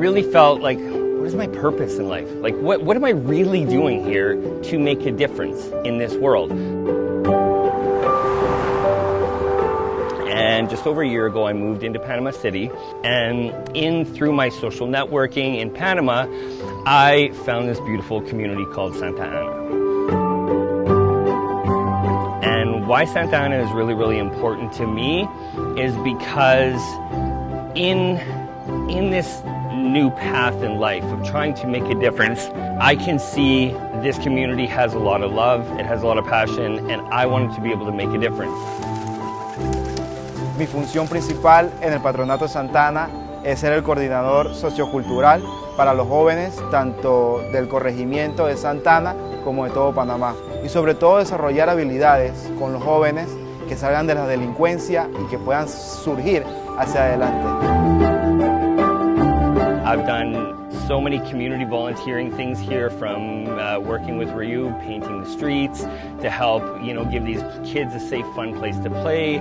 really felt like, what is my purpose in life? Like, what am I really doing here to make a difference in this world? And just over a year ago, I moved into Panama City, and through my social networking in Panama, I found this beautiful community called Santa Ana. And why Santa Ana is really, really important to me is because in this new path in life of trying to make a difference, I can see this community has a lot of love, it has a lot of passion, and I wanted to be able to make a difference. Mi función principal en el Patronato Santa Ana es ser el coordinador sociocultural para los jóvenes, tanto del corregimiento de Santa Ana como de todo Panamá. Y sobre todo desarrollar habilidades con los jóvenes que salgan de la delincuencia y que puedan surgir hacia adelante. I've done so many community volunteering things here, from working with Ryu, painting the streets, to help, give these kids a safe, fun place to play.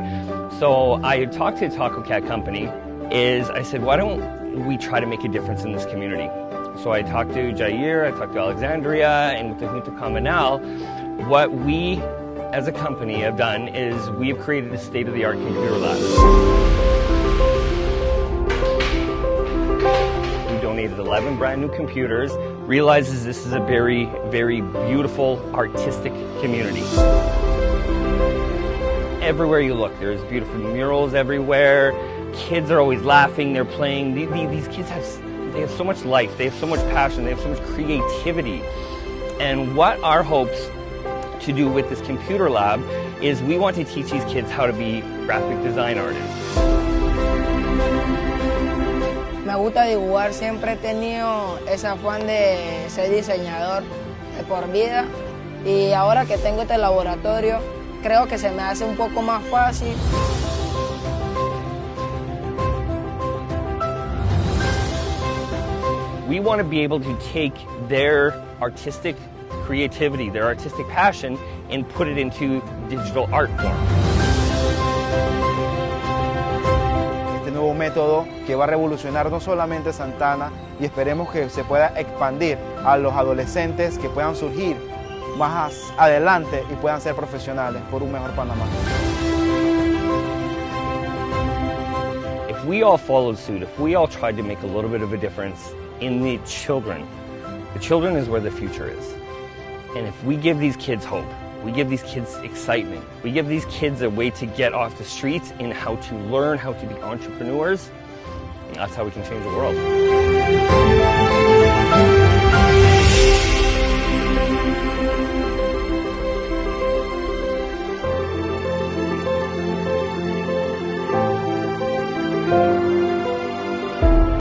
So I talked to a Taco Cat company. I said, why don't we try to make a difference in this community? So I talked to Jaír, I talked to Alexandria, and with the Junta Comunal. What we, as a company, have done is we've created a state-of-the-art computer lab. Donated 11 brand new computers, realizes this is a very, very beautiful artistic community. Everywhere you look, there's beautiful murals everywhere. Kids are always laughing, they're playing. These kids have so much life, they have so much passion, they have so much creativity. And what our hopes to do with this computer lab is we want to teach these kids how to be graphic design artists. Me gusta dibujar, siempre he tenido ese afán de ser diseñador de por vida, y ahora que tengo este laboratorio creo que se me hace un poco más fácil. We want to be able to take their artistic creativity, their artistic passion, and put it into digital art form. Nuevo método que va a revolucionar no solamente Santa Ana, y esperemos que se pueda expandir a los adolescentes que puedan surgir más adelante y puedan ser profesionales por un mejor Panamá. If we all followed suit, if we all tried to make a little bit of a difference in the children is where the future is. And if we give these kids hope, we give these kids excitement, we give these kids a way to get off the streets and how to learn how to be entrepreneurs, that's how we can change the world.